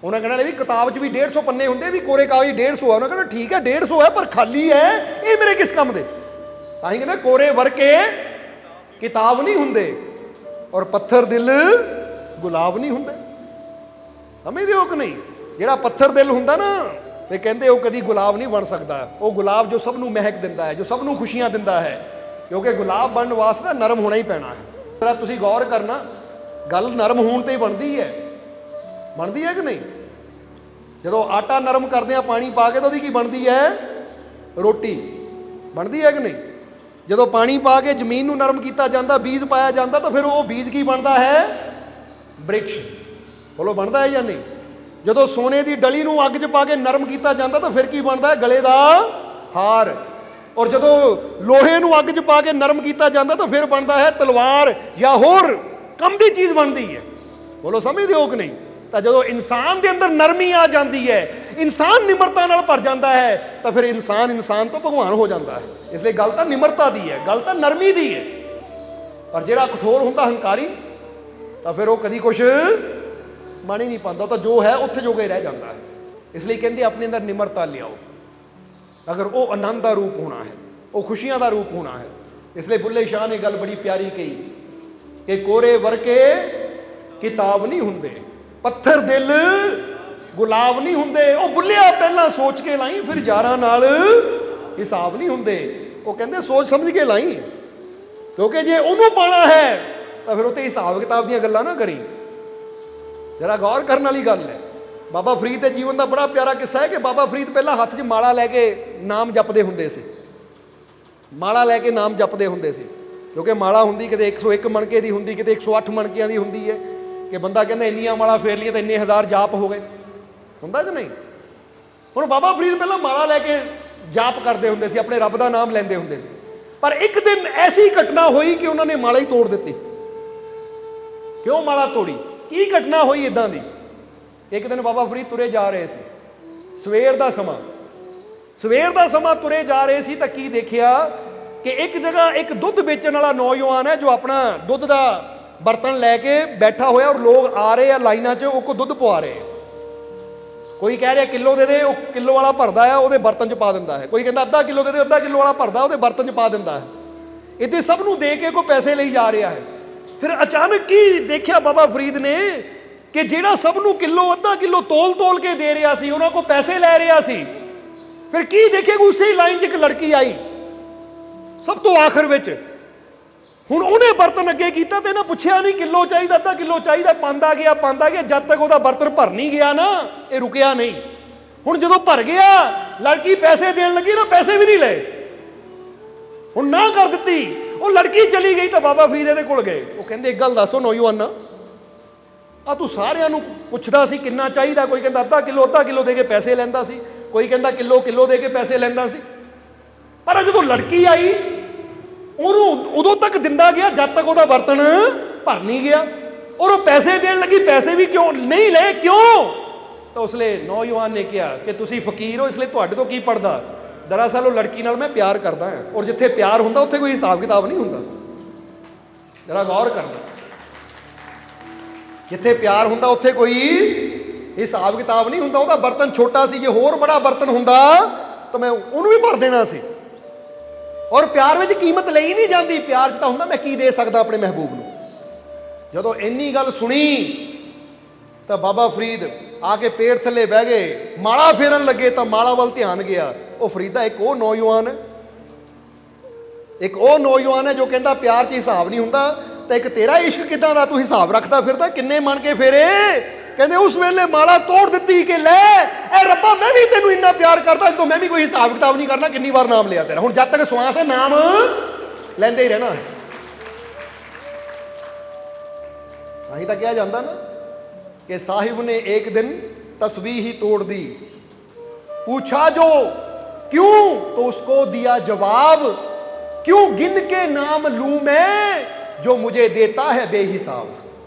Speaker 1: ਉਹਨਾਂ ਕਹਿਣਾ ਵੀ ਕਿਤਾਬ 'ਚ ਵੀ 150 ਪੰਨੇ ਹੁੰਦੇ, ਵੀ ਕੋਰੇ ਕਾਗਜ਼ 150 ਹੈ। ਉਹਨਾਂ ਕਹਿਣਾ ਠੀਕ ਹੈ 150 ਹੈ, ਪਰ ਖਾਲੀ ਹੈ, ਇਹ ਮੇਰੇ ਕਿਸ ਕੰਮ ਦੇ? ਤਾਂ ਹੀ ਕਹਿੰਦੇ ਕੋਰੇ ਵਰਕੇ ਕਿਤਾਬ ਨਹੀਂ ਹੁੰਦੇ, ਔਰ ਪੱਥਰ ਦਿਲ ਗੁਲਾਬ ਨਹੀਂ ਹੁੰਦੇ। ਸਮਝਦੇ ਹੋ ਕਿ ਨਹੀਂ? ਜਿਹੜਾ ਪੱਥਰ ਦਿਲ ਹੁੰਦਾ ਨਾ, ਤੇ ਕਹਿੰਦੇ ਉਹ ਕਦੀ ਗੁਲਾਬ ਨਹੀਂ ਬਣ ਸਕਦਾ। ਉਹ ਗੁਲਾਬ ਜੋ ਸਭ ਨੂੰ ਮਹਿਕ ਦਿੰਦਾ ਹੈ, ਜੋ ਸਭ ਨੂੰ ਖੁਸ਼ੀਆਂ ਦਿੰਦਾ ਹੈ, ਕਿਉਂਕਿ ਗੁਲਾਬ ਬਣਨ ਵਾਸਤੇ ਨਰਮ ਹੋਣਾ ਹੀ ਪੈਣਾ ਹੈ। ਜਰਾ ਤੁਸੀਂ ਗੌਰ ਕਰਨਾ, ਗੱਲ ਨਰਮ ਹੋਣ ਤੇ ਹੀ ਬਣਦੀ ਹੈ। ਬਣਦੀ ਹੈ ਕਿ ਨਹੀਂ? ਜਦੋਂ ਆਟਾ ਨਰਮ ਕਰਦੇ ਆ ਪਾਣੀ ਪਾ ਕੇ, ਤਾਂ ਉਹਦੀ ਕੀ ਬਣਦੀ ਹੈ? ਰੋਟੀ ਬਣਦੀ ਹੈ ਕਿ ਨਹੀਂ? ਜਦੋਂ ਪਾਣੀ ਪਾ ਕੇ ਜ਼ਮੀਨ ਨੂੰ ਨਰਮ ਕੀਤਾ ਜਾਂਦਾ, ਬੀਜ ਪਾਇਆ ਜਾਂਦਾ, ਤਾਂ ਫਿਰ ਉਹ ਬੀਜ ਕੀ ਬਣਦਾ ਹੈ? ਬ੍ਰਿਕਸ਼। ਬੋਲੋ ਬਣਦਾ ਹੈ ਜਾਂ ਨਹੀਂ? ਜਦੋਂ ਸੋਨੇ ਦੀ ਡਲੀ ਨੂੰ ਅੱਗ 'ਚ ਪਾ ਕੇ ਨਰਮ ਕੀਤਾ ਜਾਂਦਾ, ਤਾਂ ਫਿਰ ਕੀ ਬਣਦਾ ਹੈ? ਗਲੇ ਦਾ ਹਾਰ। ਔਰ ਜਦੋਂ ਲੋਹੇ ਨੂੰ ਅੱਗ 'ਚ ਪਾ ਕੇ ਨਰਮ ਕੀਤਾ ਜਾਂਦਾ, ਤਾਂ ਫਿਰ ਬਣਦਾ ਹੈ ਤਲਵਾਰ, ਜਾਂ ਹੋਰ ਕੰਮ ਦੀ ਚੀਜ਼ ਬਣਦੀ ਹੈ। ਬੋਲੋ ਸਮਝਦੇ ਹੋ ਕਿ ਨਹੀਂ? ਤਾਂ ਜਦੋਂ ਇਨਸਾਨ ਦੇ ਅੰਦਰ ਨਰਮੀ ਆ ਜਾਂਦੀ ਹੈ, ਇਨਸਾਨ ਨਿਮਰਤਾ ਨਾਲ ਭਰ ਜਾਂਦਾ ਹੈ, ਤਾਂ ਫਿਰ ਇਨਸਾਨ ਤੋਂ ਭਗਵਾਨ ਹੋ ਜਾਂਦਾ ਹੈ। ਇਸ ਲਈ ਗੱਲ ਤਾਂ ਨਿਮਰਤਾ ਦੀ ਹੈ, ਗੱਲ ਤਾਂ ਨਰਮੀ ਦੀ ਹੈ। ਪਰ ਜਿਹੜਾ ਕਠੋਰ ਹੁੰਦਾ, ਹੰਕਾਰੀ, ਤਾਂ ਫਿਰ ਉਹ ਕਦੀ ਕੁਛ ਬਣ ਹੀ ਨਹੀਂ ਪਾਉਂਦਾ, ਤਾਂ ਜੋ ਹੈ ਉੱਥੇ ਜੋਗਾ ਹੀ ਰਹਿ ਜਾਂਦਾ ਹੈ। ਇਸ ਲਈ ਕਹਿੰਦੇ ਆਪਣੇ ਅੰਦਰ ਨਿਮਰਤਾ ਲਿਆਓ, ਅਗਰ ਉਹ ਆਨੰਦ ਦਾ ਰੂਪ ਹੋਣਾ ਹੈ, ਉਹ ਖੁਸ਼ੀਆਂ ਦਾ ਰੂਪ ਹੋਣਾ ਹੈ। ਇਸ ਲਈ ਬੁੱਲੇ ਸ਼ਾਹ ਨੇ ਗੱਲ ਬੜੀ ਪਿਆਰੀ ਕਹੀ ਕਿ ਕੋਰੇ ਵਰਕੇ ਕਿਤਾਬ ਨਹੀਂ ਹੁੰਦੇ, ਪੱਥਰ ਦਿਲ ਗੁਲਾਬ ਨਹੀਂ ਹੁੰਦੇ। ਉਹ ਬੁੱਲਿਆ ਪਹਿਲਾਂ ਸੋਚ ਕੇ ਲਾਈ, ਫਿਰ ਯਾਰਾਂ ਨਾਲ ਹਿਸਾਬ ਨਹੀਂ ਹੁੰਦੇ। ਉਹ ਕਹਿੰਦੇ ਸੋਚ ਸਮਝ ਕੇ ਲਾਈ, ਕਿਉਂਕਿ ਜੇ ਉਹਨੂੰ ਪਾਣਾ ਹੈ ਤਾਂ ਫਿਰ ਉੱਤੇ ਹਿਸਾਬ ਕਿਤਾਬ ਦੀਆਂ ਗੱਲਾਂ ਨਾ ਕਰੀ। ਜਰਾ ਗੌਰ ਕਰਨ ਵਾਲੀ ਗੱਲ ਹੈ। ਬਾਬਾ ਫਰੀਦ ਦੇ ਜੀਵਨ ਦਾ ਬੜਾ ਪਿਆਰਾ ਕਿੱਸਾ ਹੈ ਕਿ ਬਾਬਾ ਫਰੀਦ ਪਹਿਲਾਂ ਹੱਥ 'ਚ ਮਾਲਾ ਲੈ ਕੇ ਨਾਮ ਜਪਦੇ ਹੁੰਦੇ ਸੀ। ਮਾਲਾ ਲੈ ਕੇ ਨਾਮ ਜਪਦੇ ਹੁੰਦੇ ਸੀ, ਕਿਉਂਕਿ ਮਾਲਾ ਹੁੰਦੀ ਕਿਤੇ 101 ਮਣਕੇ ਦੀ ਹੁੰਦੀ, ਕਿਤੇ 108 ਮਣਕਿਆਂ ਦੀ ਹੁੰਦੀ ਹੈ, ਕਿ ਬੰਦਾ ਕਹਿੰਦਾ ਇੰਨੀਆਂ ਮਾਲਾ ਫੇਰ ਲਈਆਂ ਤਾਂ ਇੰਨੇ ਹਜ਼ਾਰ ਜਾਪ ਹੋ ਗਏ, ਹੁੰਦਾ ਕਿ ਨਹੀਂ। ਹੁਣ ਬਾਬਾ ਫਰੀਦ ਪਹਿਲਾਂ ਮਾਲਾ ਲੈ ਕੇ ਜਾਪ ਕਰਦੇ ਹੁੰਦੇ ਸੀ, ਆਪਣੇ ਰੱਬ ਦਾ ਨਾਮ ਲੈਂਦੇ ਹੁੰਦੇ ਸੀ। ਪਰ ਇੱਕ ਦਿਨ ਐਸੀ ਘਟਨਾ ਹੋਈ ਕਿ ਉਹਨਾਂ ਨੇ ਮਾਲਾ ਹੀ ਤੋੜ ਦਿੱਤੀ। ਕਿਉਂ ਮਾਲਾ ਤੋੜੀ? ਕੀ ਘਟਨਾ ਹੋਈ ਇਦਾਂ ਦੀ? ਇੱਕ ਦਿਨ ਬਾਬਾ ਫਰੀਦ ਤੁਰੇ ਜਾ ਰਹੇ ਸੀ, ਸਵੇਰ ਦਾ ਸਮਾਂ ਤੁਰੇ ਜਾ ਰਹੇ ਸੀ ਤਾਂ ਕੀ ਦੇਖਿਆ ਕਿ ਇੱਕ ਜਗ੍ਹਾ ਇੱਕ ਦੁੱਧ ਵੇਚਣ ਵਾਲਾ ਨੌਜਵਾਨ ਹੈ ਜੋ ਆਪਣਾ ਦੁੱਧ ਦਾ ਬਰਤਨ ਲੈ ਕੇ ਬੈਠਾ ਹੋਇਆ, ਔਰ ਲੋਕ ਆ ਰਹੇ ਆ ਲਾਈਨਾਂ 'ਚ, ਉਹ ਕੋ ਦੁੱਧ ਪਵਾ ਰਹੇ ਆ। ਕੋਈ ਕਹਿ ਰਿਹਾ ਕਿਲੋ ਦੇ ਦੇ, ਉਹ ਕਿਲੋ ਵਾਲਾ ਭਰਦਾ ਆ ਉਹਦੇ ਬਰਤਨ 'ਚ ਪਾ ਦਿੰਦਾ ਹੈ। ਕੋਈ ਕਹਿੰਦਾ ਅੱਧਾ ਕਿਲੋ ਦੇ ਦੇ, ਅੱਧਾ ਕਿਲੋ ਵਾਲਾ ਭਰਦਾ ਉਹਦੇ ਬਰਤਨ 'ਚ ਪਾ ਦਿੰਦਾ ਹੈ। ਇੱਥੇ ਸਭ ਨੂੰ ਦੇ ਕੇ ਕੋਈ ਪੈਸੇ ਲਈ ਜਾ ਰਿਹਾ ਹੈ। ਫਿਰ ਅਚਾਨਕ ਕੀ ਦੇਖਿਆ ਬਾਬਾ ਫਰੀਦ ਨੇ ਕਿ ਜਿਹੜਾ ਸਭ ਨੂੰ ਕਿਲੋ ਅੱਧਾ ਕਿਲੋ ਤੋਲ ਕੇ ਦੇ ਰਿਹਾ ਸੀ, ਉਹਨਾਂ ਕੋਲ ਪੈਸੇ ਲੈ ਰਿਹਾ ਸੀ। ਫਿਰ ਕੀ ਦੇਖਿਆ ਕਿ ਉਸੇ ਲਾਈਨ 'ਚ ਇੱਕ ਲੜਕੀ ਆਈ ਸਭ ਤੋਂ ਆਖਰ ਵਿੱਚ। ਹੁਣ ਉਹਨੇ ਬਰਤਨ ਅੱਗੇ ਕੀਤਾ ਤੇ ਇਹਨਾਂ ਪੁੱਛਿਆ ਨਹੀਂ ਕਿਲੋ ਚਾਹੀਦਾ, ਅੱਧਾ ਕਿਲੋ ਚਾਹੀਦਾ, ਪਾਉਂਦਾ ਗਿਆ ਜਦ ਤੱਕ ਉਹਦਾ ਬਰਤਨ ਭਰ ਨਹੀਂ ਗਿਆ ਨਾ, ਇਹ ਰੁਕਿਆ ਨਹੀਂ। ਹੁਣ ਜਦੋਂ ਭਰ ਗਿਆ, ਲੜਕੀ ਪੈਸੇ ਦੇਣ ਲੱਗੀ ਨਾ, ਪੈਸੇ ਵੀ ਨਹੀਂ ਲਏ, ਹੁਣ ਨਾ ਕਰ ਦਿੱਤੀ। ਉਹ ਲੜਕੀ ਚਲੀ ਗਈ ਤਾਂ ਬਾਬਾ ਫਰੀਦ ਇਹਦੇ ਕੋਲ ਗਏ। ਉਹ ਕਹਿੰਦੇ ਇੱਕ ਗੱਲ ਦੱਸੋ ਨੌਜਵਾਨਾ, ਆ ਤੂੰ ਸਾਰਿਆਂ ਨੂੰ ਪੁੱਛਦਾ ਸੀ ਕਿੰਨਾ ਚਾਹੀਦਾ, ਕੋਈ ਕਹਿੰਦਾ ਅੱਧਾ ਕਿਲੋ ਦੇ ਕੇ ਪੈਸੇ ਲੈਂਦਾ ਸੀ, ਕੋਈ ਕਹਿੰਦਾ ਕਿਲੋ ਦੇ ਕੇ ਪੈਸੇ ਲੈਂਦਾ ਸੀ। ਪਰ ਜਦੋਂ ਲੜਕੀ ਆਈ ਉਹਨੂੰ ਉਦੋਂ ਤੱਕ ਦਿੰਦਾ ਗਿਆ ਜਦ ਤੱਕ ਉਹਦਾ ਬਰਤਨ ਭਰ ਨਹੀਂ ਗਿਆ, ਔਰ ਉਹ ਪੈਸੇ ਦੇਣ ਲੱਗੀ, ਪੈਸੇ ਵੀ ਕਿਉਂ ਨਹੀਂ ਲਏ, ਕਿਉਂ? ਤਾਂ ਉਸ ਲਈ ਨੌਜਵਾਨ ਨੇ ਕਿਹਾ ਕਿ ਤੁਸੀਂ ਫਕੀਰ ਹੋ, ਇਸ ਲਈ ਤੁਹਾਡੇ ਤੋਂ ਕੀ ਪੜਦਾ। ਦਰਅਸਲ ਉਹ ਲੜਕੀ ਨਾਲ ਮੈਂ ਪਿਆਰ ਕਰਦਾ ਹਾਂ, ਔਰ ਜਿੱਥੇ ਪਿਆਰ ਹੁੰਦਾ ਉੱਥੇ ਕੋਈ ਹਿਸਾਬ ਕਿਤਾਬ ਨਹੀਂ ਹੁੰਦਾ। ਜਰਾ ਗੌਰ ਕਰਨਾ, ਜਿੱਥੇ ਪਿਆਰ ਹੁੰਦਾ ਉੱਥੇ ਕੋਈ ਹਿਸਾਬ ਕਿਤਾਬ ਨਹੀਂ ਹੁੰਦਾ। ਉਹਦਾ ਬਰਤਨ ਛੋਟਾ ਸੀ, ਜੇ ਹੋਰ ਬੜਾ ਬਰਤਨ ਹੁੰਦਾ ਤਾਂ ਮੈਂ ਉਹਨੂੰ ਵੀ ਭਰ ਦੇਣਾ ਸੀ। ਔਰ ਪਿਆਰ ਵਿੱਚ ਕੀਮਤ ਲਈ ਨਹੀਂ ਜਾਂਦੀ, ਪਿਆਰ 'ਚ ਤਾਂ ਹੁੰਦਾ ਮੈਂ ਕੀ ਦੇ ਸਕਦਾ ਆਪਣੇ ਮਹਿਬੂਬ ਨੂੰ। ਜਦੋਂ ਇੰਨੀ ਗੱਲ ਸੁਣੀ ਤਾਂ ਬਾਬਾ ਫਰੀਦ ਆ ਕੇ ਪੇੜ ਥੱਲੇ ਬਹਿ ਗਏ, ਮਾਲਾ ਫੇਰਨ ਲੱਗੇ ਤਾਂ ਮਾਲਾ ਵੱਲ ਧਿਆਨ ਗਿਆ। ਉਹ ਫਰੀਦਾ ਇੱਕ ਉਹ ਨੌਜਵਾਨ ਹੈ ਜੋ ਕਹਿੰਦਾ ਪਿਆਰ 'ਚ ਹਿਸਾਬ ਨਹੀਂ ਹੁੰਦਾ, ਤਾਂ ਇੱਕ ਤੇਰਾ ਇਸ਼ਕ ਕਿਦਾਂ ਦਾ ਤੂੰ ਹਿਸਾਬ ਰੱਖਦਾ ਫਿਰਦਾ, ਕਿੰਨੇ ਮਣ ਕੇ ਫੇਰੇ। ਕਹਿੰਦੇ ਉਸ ਵੇਲੇ ਮਾਲਾ ਤੋੜ ਦਿੱਤੀ ਕਿ ਲੈ ਐ ਰੱਬਾ, ਮੈਂ ਵੀ ਤੈਨੂੰ ਇੰਨਾ ਪਿਆਰ ਕਰਦਾ ਜਦੋਂ ਮੈਂ ਵੀ ਕੋਈ ਹਿਸਾਬ ਕਿਤਾਬ ਨਹੀਂ ਕਰਨਾ, ਕਿੰਨੀ ਵਾਰ ਨਾਮ ਲਿਆ ਤੇਰਾ, ਹੁਣ ਜਦ ਤੱਕ ਸਵਾਸ ਹੈ ਨਾਮ ਲੈਂਦੇ ਹੀ ਰਹਿਣਾ ਹੈ। ਨਹੀਂ ਤਾਂ ਕਿਹਾ ਜਾਂਦਾ ਨਾ कि साहिब ने एक दिन तस्बीह ही तोड़ दी, पूछा जो क्यों तो उसको दिया जवाब, क्यों गिन के नाम लूं मैं जो मुझे देता है बेहिसाब।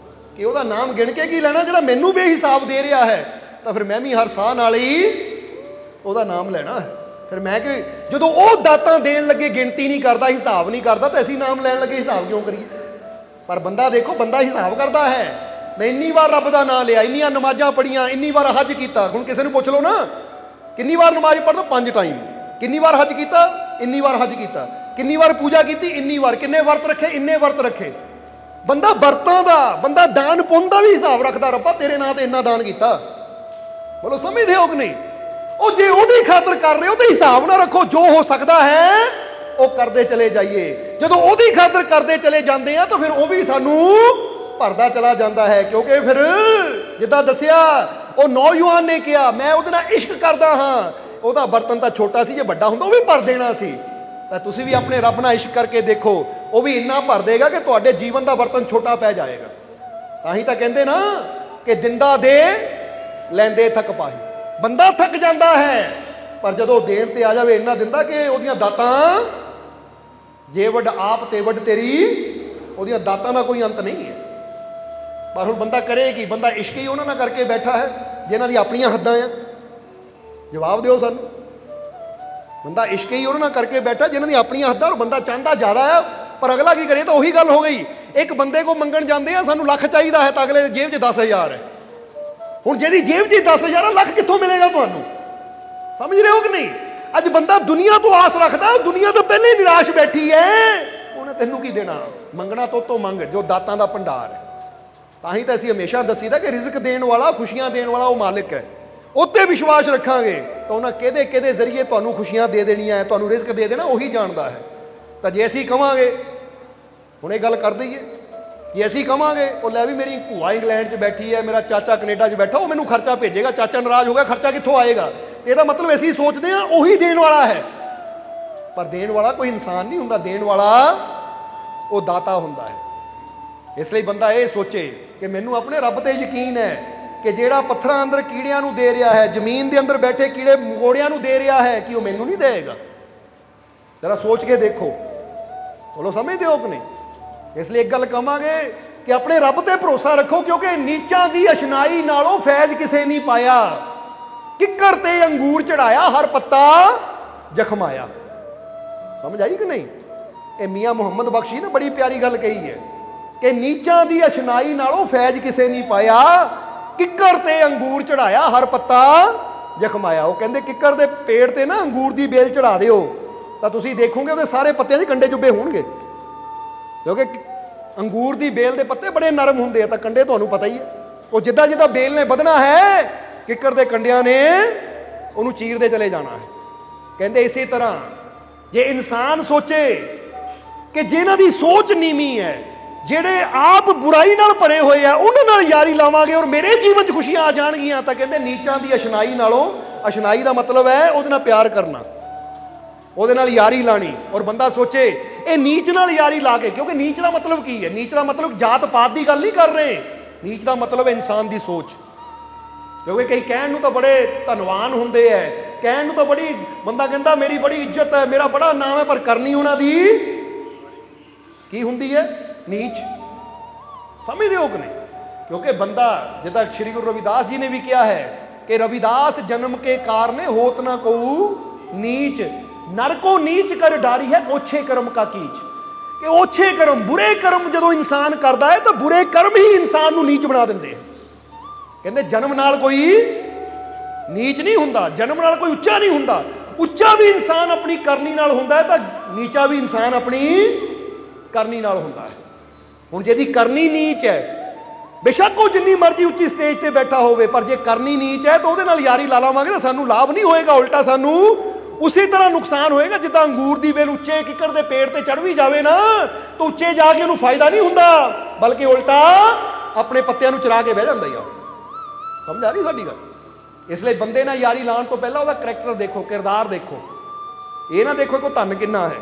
Speaker 1: कि ਉਹਦਾ ਨਾਮ ਗਿਣ ਕੇ ਕੀ ਲੈਣਾ ਜਿਹੜਾ ਮੈਨੂੰ ਬੇਹਿਸਾਬ ਦੇ ਰਿਹਾ ਹੈ, ਤਾਂ ਫਿਰ ਮੈਂ ਵੀ ਹਰ ਸਾਹ ਨਾਲ ਹੀ ਉਹਦਾ ਨਾਮ ਲੈਣਾ ਹੈ। ਫਿਰ ਮੈਂ ਕਿ ਜਦੋਂ ਉਹ ਦਾਤਾਂ ਦੇਣ ਲੱਗੇ ਗਿਣਤੀ ਨਹੀਂ ਕਰਦਾ, ਹਿਸਾਬ ਨਹੀਂ ਕਰਦਾ, ਤਾਂ ਅਸੀਂ ਨਾਮ ਲੈਣ ਲੱਗੇ ਹਿਸਾਬ ਕਿਉਂ ਕਰੀਏ। ਪਰ ਬੰਦਾ ਦੇਖੋ, ਬੰਦਾ ਹਿਸਾਬ ਕਰਦਾ ਹੈ। ਮੈਂ ਇੰਨੀ ਵਾਰ ਰੱਬ ਦਾ ਨਾਮ ਲਿਆ, ਇੰਨੀਆਂ ਨਮਾਜ਼ਾਂ ਪੜ੍ਹੀਆਂ, ਇੰਨੀ ਵਾਰ ਹੱਜ ਕੀਤਾ। ਹੁਣ ਕਿਸੇ ਨੂੰ ਪੁੱਛ ਲਓ ਨਾ ਕਿੰਨੀ ਵਾਰ ਨਮਾਜ਼ ਪੜ੍ਹਦਾ, 5 ਟਾਈਮ। ਕਿੰਨੀ ਵਾਰ ਹੱਜ ਕੀਤਾ, ਇੰਨੀ ਵਾਰ ਹੱਜ ਕੀਤਾ। ਕਿੰਨੀ ਵਾਰ ਪੂਜਾ ਕੀਤੀ, ਇੰਨੀ ਵਾਰ। ਕਿੰਨੇ ਵਰਤ ਰੱਖੇ, ਇੰਨੇ ਵਰਤ ਰੱਖੇ। ਬੰਦਾ ਵਰਤਾਂ ਦਾ, ਬੰਦਾ ਦਾਨ ਪੁੰਨ ਦਾ ਵੀ ਹਿਸਾਬ ਰੱਖਦਾ, ਰੱਬਾ ਤੇਰੇ ਨਾਂ ਤੇ ਇੰਨਾ ਦਾਨ ਕੀਤਾ। ਬੋਲੋ ਸਮਝਦੇ ਹੋ ਕਿ ਨਹੀਂ। ਉਹ ਜੇ ਉਹਦੀ ਖਾਤਰ ਕਰ ਰਹੇ ਹੋ ਤਾਂ ਹਿਸਾਬ ਨਾ ਰੱਖੋ, ਜੋ ਹੋ ਸਕਦਾ ਹੈ ਉਹ ਕਰਦੇ ਚਲੇ ਜਾਈਏ। ਜਦੋਂ ਉਹਦੀ ਖਾਤਰ ਕਰਦੇ ਚਲੇ ਜਾਂਦੇ ਆ ਤਾਂ ਫਿਰ ਉਹ ਵੀ ਸਾਨੂੰ ਭਰਦਾ ਚਲਾ ਜਾਂਦਾ ਹੈ। ਕਿਉਂਕਿ ਫਿਰ ਜਿੱਦਾਂ ਦੱਸਿਆ ਉਹ ਨੌਜਵਾਨ ਨੇ ਕਿਹਾ ਮੈਂ ਉਹਦੇ ਨਾਲ ਇਸ਼ਕ ਕਰਦਾ ਹਾਂ, ਉਹਦਾ ਬਰਤਨ ਤਾਂ ਛੋਟਾ ਸੀ, ਜੇ ਵੱਡਾ ਹੁੰਦਾ ਉਹ ਵੀ ਭਰ ਦੇਣਾ ਸੀ। ਤਾਂ ਤੁਸੀਂ ਵੀ ਆਪਣੇ ਰੱਬ ਨਾਲ ਇਸ਼ਕ ਕਰਕੇ ਦੇਖੋ, ਉਹ ਵੀ ਇੰਨਾ ਭਰ ਦੇਗਾ ਕਿ ਤੁਹਾਡੇ ਜੀਵਨ ਦਾ ਬਰਤਨ ਛੋਟਾ ਪੈ ਜਾਏਗਾ। ਤਾਂ ਹੀ ਤਾਂ ਕਹਿੰਦੇ ਨਾ ਕਿ ਦਿੰਦਾ ਦੇ ਲੈਂਦੇ ਥੱਕ ਪਾਹੀ। ਬੰਦਾ ਥੱਕ ਜਾਂਦਾ ਹੈ, ਪਰ ਜਦੋਂ ਦੇਣ ਤੇ ਆ ਜਾਵੇ ਇੰਨਾ ਦਿੰਦਾ ਕਿ ਉਹਦੀਆਂ ਦਾਤਾਂ ਜੇ ਵੱਡ ਆਪ ਤੇ ਵੱਡ ਤੇਰੀ, ਉਹਦੀਆਂ ਦਾਤਾਂ ਦਾ ਕੋਈ ਅੰਤ ਨਹੀਂ ਹੈ। ਪਰ ਹੁਣ ਬੰਦਾ ਕਰੇ ਕੀ? ਬੰਦਾ ਇਸ਼ਕ ਹੀ ਉਹਨਾਂ ਨਾਲ ਕਰਕੇ ਬੈਠਾ ਹੈ ਜਿਨ੍ਹਾਂ ਦੀ ਆਪਣੀਆਂ ਹੱਦਾਂ ਆ। ਜਵਾਬ ਦਿਓ ਸਾਨੂੰ। ਬੰਦਾ ਇਸ਼ਕ ਹੀ ਉਹਨਾਂ ਨਾਲ ਕਰਕੇ ਬੈਠਾ ਜਿਨ੍ਹਾਂ ਦੀ ਆਪਣੀਆਂ ਹੱਦਾਂ, ਔਰ ਬੰਦਾ ਚਾਹੁੰਦਾ ਜ਼ਿਆਦਾ ਆ ਪਰ ਅਗਲਾ ਕੀ ਕਰੇ। ਤਾਂ ਉਹੀ ਗੱਲ ਹੋ ਗਈ, ਇੱਕ ਬੰਦੇ ਕੋ ਮੰਗਣ ਜਾਂਦੇ ਆ ਸਾਨੂੰ ਲੱਖ ਚਾਹੀਦਾ ਹੈ ਤਾਂ ਅਗਲੇ ਦੀ ਜੇਬ 'ਚ 10,000 ਹੈ। ਹੁਣ ਜਿਹਦੀ ਜੇਬ 'ਚ 10,000 ਲੱਖ ਕਿੱਥੋਂ ਮਿਲੇਗਾ ਤੁਹਾਨੂੰ? ਸਮਝ ਰਹੇ ਹੋ ਕਿ ਨਹੀਂ। ਅੱਜ ਬੰਦਾ ਦੁਨੀਆ ਤੋਂ ਆਸ ਰੱਖਦਾ, ਦੁਨੀਆ ਤੋਂ ਪਹਿਲੇ ਹੀ ਨਿਰਾਸ਼ ਬੈਠੀ ਹੈ, ਉਹਨੇ ਤੈਨੂੰ ਕੀ ਦੇਣਾ। ਮੰਗਣਾ ਤੋਂ ਮੰਗ, ਜੋ ਦਾਤਾਂ ਦਾ ਭੰਡਾਰ ਹੈ। ਤਾਂ ਹੀ ਤਾਂ ਅਸੀਂ ਹਮੇਸ਼ਾ ਦੱਸੀਦਾ ਕਿ ਰਿਜ਼ਕ ਦੇਣ ਵਾਲਾ, ਖੁਸ਼ੀਆਂ ਦੇਣ ਵਾਲਾ ਉਹ ਮਾਲਿਕ ਹੈ। ਉੱਤੇ ਵਿਸ਼ਵਾਸ ਰੱਖਾਂਗੇ ਤਾਂ ਉਹਨਾਂ ਕਿਹਦੇ ਜ਼ਰੀਏ ਤੁਹਾਨੂੰ ਖੁਸ਼ੀਆਂ ਦੇ ਦੇਣੀਆਂ ਹੈ, ਤੁਹਾਨੂੰ ਰਿਜ਼ਕ ਦੇ ਦੇਣਾ, ਉਹੀ ਜਾਣਦਾ ਹੈ। ਤਾਂ ਜੇ ਅਸੀਂ ਕਵਾਂਗੇ, ਹੁਣ ਇਹ ਗੱਲ ਕਰ ਦਈਏ, ਜੇ ਅਸੀਂ ਕਵਾਂਗੇ ਉਹ ਲੈ ਵੀ ਮੇਰੀ ਭੂਆ ਇੰਗਲੈਂਡ 'ਚ ਬੈਠੀ ਹੈ, ਮੇਰਾ ਚਾਚਾ ਕੈਨੇਡਾ 'ਚ ਬੈਠਾ, ਉਹ ਮੈਨੂੰ ਖਰਚਾ ਭੇਜੇਗਾ, ਚਾਚਾ ਨਾਰਾਜ਼ ਹੋ ਗਿਆ, ਖਰਚਾ ਕਿੱਥੋਂ ਆਏਗਾ? ਇਹਦਾ ਮਤਲਬ ਅਸੀਂ ਸੋਚਦੇ ਹਾਂ ਉਹੀ ਦੇਣ ਵਾਲਾ ਹੈ, ਪਰ ਦੇਣ ਵਾਲਾ ਕੋਈ ਇਨਸਾਨ ਨਹੀਂ ਹੁੰਦਾ, ਦੇਣ ਵਾਲਾ ਉਹ ਦਾਤਾ ਹੁੰਦਾ ਹੈ। ਇਸ ਲਈ ਬੰਦਾ ਇਹ ਸੋਚੇ ਕਿ ਮੈਨੂੰ ਆਪਣੇ ਰੱਬ ਤੇ ਯਕੀਨ ਹੈ ਕਿ ਜਿਹੜਾ ਪੱਥਰਾਂ ਅੰਦਰ ਕੀੜਿਆਂ ਨੂੰ ਦੇ ਰਿਹਾ ਹੈ, ਜ਼ਮੀਨ ਦੇ ਅੰਦਰ ਬੈਠੇ ਕੀੜੇ ਮਕੌੜਿਆਂ ਨੂੰ ਦੇ ਰਿਹਾ ਹੈ, ਕਿ ਉਹ ਮੈਨੂੰ ਨਹੀਂ ਦੇਵੇਗਾ। ਜ਼ਰਾ ਸੋਚ ਕੇ ਦੇਖੋ, ਚਲੋ ਸਮਝਦੇ ਹੋ ਕਿ ਨਹੀਂ? ਇਸ ਲਈ ਇੱਕ ਗੱਲ ਕਹਾਂਗੇ ਕਿ ਆਪਣੇ ਰੱਬ ਤੇ ਭਰੋਸਾ ਰੱਖੋ, ਕਿਉਂਕਿ ਨੀਚਾਂ ਦੀ ਅਸ਼ਨਾਈ ਨਾਲੋਂ ਫੈਜ਼ ਕਿਸੇ ਨਹੀਂ ਪਾਇਆ। ਕਿੱਕਰ ਤੇ ਅੰਗੂਰ ਚੜਾਇਆ, ਹਰ ਪੱਤਾ ਜ਼ਖਮਾਇਆ। ਸਮਝ ਆਈ ਕਿ ਨਹੀਂ? ਇਹ ਮੀਆਂ ਮੁਹੰਮਦ ਬਖਸ਼ੀ ਨੇ ਬੜੀ ਪਿਆਰੀ ਗੱਲ ਕਹੀ ਹੈ ਕਿ ਨੀਚਾਂ ਦੀ ਅਸ਼ਨਾਈ ਨਾਲੋਂ ਫੈਜ਼ ਕਿਸੇ ਨਹੀਂ ਪਾਇਆ, ਕਿੱਕਰ ਤੇ ਅੰਗੂਰ ਚੜਾਇਆ, ਹਰ ਪੱਤਾ ਜ਼ਖਮਾਇਆ। ਉਹ ਕਹਿੰਦੇ ਕਿੱਕਰ ਦੇ ਪੇੜ ਤੇ ਨਾ ਅੰਗੂਰ ਦੀ ਬੇਲ ਚੜਾ ਦਿਓ ਤਾਂ ਤੁਸੀਂ ਦੇਖੋਗੇ ਉਹਦੇ ਸਾਰੇ ਪੱਤਿਆਂ 'ਚ ਕੰਡੇ ਚੁੱਭੇ ਹੋਣਗੇ, ਕਿਉਂਕਿ ਅੰਗੂਰ ਦੀ ਬੇਲ ਦੇ ਪੱਤੇ ਬੜੇ ਨਰਮ ਹੁੰਦੇ ਆ, ਤਾਂ ਕੰਡੇ ਤੁਹਾਨੂੰ ਪਤਾ ਹੀ ਹੈ। ਉਹ ਜਿੱਦਾਂ ਜਿੱਦਾਂ ਬੇਲ ਨੇ ਵਧਣਾ ਹੈ, ਕਿੱਕਰ ਦੇ ਕੰਡਿਆਂ ਨੇ ਉਹਨੂੰ ਚੀਰਦੇ ਚਲੇ ਜਾਣਾ ਹੈ। ਕਹਿੰਦੇ ਇਸੇ ਤਰ੍ਹਾਂ ਜੇ ਇਨਸਾਨ ਸੋਚੇ ਕਿ ਜਿਨ੍ਹਾਂ ਦੀ ਸੋਚ ਨੀਵੀਂ ਹੈ, ਜਿਹੜੇ ਆਪ ਬੁਰਾਈ ਨਾਲ ਭਰੇ ਹੋਏ ਆ, ਉਹਨਾਂ ਨਾਲ ਯਾਰੀ ਲਾਵਾਂਗੇ ਔਰ ਮੇਰੇ ਜੀਵਨ 'ਚ ਖੁਸ਼ੀਆਂ ਆ ਜਾਣਗੀਆਂ, ਤਾਂ ਕਹਿੰਦੇ ਨੀਚਾਂ ਦੀ ਅਸ਼ਨਾਈ ਨਾਲੋਂ, ਅਸ਼ਨਾਈ ਦਾ ਮਤਲਬ ਹੈ ਉਹਦੇ ਨਾਲ ਪਿਆਰ ਕਰਨਾ, ਉਹਦੇ ਨਾਲ ਯਾਰੀ ਲਾਣੀ। ਔਰ ਬੰਦਾ ਸੋਚੇ ਇਹ ਨੀਚ ਨਾਲ ਯਾਰੀ ਲਾ ਕੇ, ਕਿਉਂਕਿ ਨੀਚ ਦਾ ਮਤਲਬ ਕੀ ਹੈ? ਨੀਚ ਦਾ ਮਤਲਬ ਜਾਤ ਪਾਤ ਦੀ ਗੱਲ ਨਹੀਂ ਕਰ ਰਹੇ, ਨੀਚ ਦਾ ਮਤਲਬ ਹੈ ਇਨਸਾਨ ਦੀ ਸੋਚ। ਕਿਉਂਕਿ ਕਈ ਕਹਿਣ ਨੂੰ ਤਾਂ ਬੜੇ ਧਨਵਾਨ ਹੁੰਦੇ ਹੈ, ਕਹਿਣ ਨੂੰ ਤਾਂ ਬੜੀ, ਬੰਦਾ ਕਹਿੰਦਾ ਮੇਰੀ ਬੜੀ ਇੱਜ਼ਤ ਹੈ, ਮੇਰਾ ਬੜਾ ਨਾਮ ਹੈ, ਪਰ ਕਰਨੀ ਉਹਨਾਂ ਦੀ ਕੀ ਹੁੰਦੀ ਹੈ? ਨੀਚ। ਸਮਝਦੇ ਹੋ ਕਿ ਨਹੀਂ? ਕਿਉਂਕਿ ਬੰਦਾ, ਜਿੱਦਾਂ ਸ਼੍ਰੀ ਗੁਰੂ ਰਵਿਦਾਸ ਜੀ ਨੇ ਵੀ ਕਿਹਾ ਹੈ ਕਿ ਰਵਿਦਾਸ ਜਨਮ ਕੇ ਕਾਰਨੇ ਹੋਤ ਨਾ ਕਉ ਨੀਚ, ਨਰਕੋ ਨੀਚ ਕਰ ਡਾਰੀ ਹੈ ਓਛੇ ਕਰਮ ਕਾ ਕੀਚ। ਕਿ ਓਛੇ ਕਰਮ, ਬੁਰੇ ਕਰਮ ਜਦੋਂ ਇਨਸਾਨ ਕਰਦਾ ਹੈ ਤਾਂ ਬੁਰੇ ਕਰਮ ਹੀ ਇਨਸਾਨ ਨੂੰ ਨੀਚ ਬਣਾ ਦਿੰਦੇ ਹਨ। ਕਹਿੰਦੇ ਜਨਮ ਨਾਲ ਕੋਈ ਨੀਚ ਨਹੀਂ ਹੁੰਦਾ, ਜਨਮ ਨਾਲ ਕੋਈ ਉੱਚਾ ਨਹੀਂ ਹੁੰਦਾ, ਉੱਚਾ ਵੀ ਇਨਸਾਨ ਆਪਣੀ ਕਰਨੀ ਨਾਲ ਹੁੰਦਾ ਹੈ, ਤਾਂ ਨੀਚਾ ਵੀ ਇਨਸਾਨ ਆਪਣੀ ਕਰਨੀ ਨਾਲ ਹੁੰਦਾ ਹੈ। ਹੁਣ ਜਿਹਦੀ ਕਰਨੀ ਨੀਚ ਹੈ, ਬੇਸ਼ੱਕ ਉਹ ਜਿੰਨੀ ਮਰਜ਼ੀ ਉੱਚੀ ਸਟੇਜ ਤੇ ਬੈਠਾ ਹੋਵੇ, ਪਰ ਜੇ ਕਰਨੀ ਨੀਚ ਹੈ ਤਾਂ ਉਹਦੇ ਨਾਲ ਯਾਰੀ ਲਾ ਲਾਵਾਂਗੇ ਤਾਂ ਸਾਨੂੰ ਲਾਭ ਨਹੀਂ ਹੋਏਗਾ, ਉਲਟਾ ਸਾਨੂੰ ਉਸੇ ਤਰ੍ਹਾਂ ਨੁਕਸਾਨ ਹੋਏਗਾ। ਜਿੱਦਾਂ ਅੰਗੂਰ ਦੀ ਬੇਲ ਉੱਚੇ ਕਿੱਕਰ ਦੇ ਪੇੜ ਤੇ ਚੜ ਵੀ ਜਾਵੇ ਨਾ, ਤਾਂ ਉੱਚੇ ਜਾ ਕੇ ਉਹਨੂੰ ਫਾਇਦਾ ਨਹੀਂ ਹੁੰਦਾ, ਬਲਕਿ ਉਲਟਾ ਆਪਣੇ ਪੱਤਿਆਂ ਨੂੰ ਚਰਾ ਕੇ ਬਹਿ ਜਾਂਦਾ ਹੀ ਆ। ਸਮਝ ਆ ਰਹੀ ਸਾਡੀ ਗੱਲ? ਇਸ ਲਈ ਬੰਦੇ ਨਾਲ ਯਾਰੀ ਲਾਉਣ ਤੋਂ ਪਹਿਲਾਂ ਉਹਦਾ ਕਰੈਕਟਰ ਦੇਖੋ, ਕਿਰਦਾਰ ਦੇਖੋ। ਇਹ ਨਾ ਦੇਖੋ ਕਿ ਧਨ ਕਿੰਨਾ ਹੈ,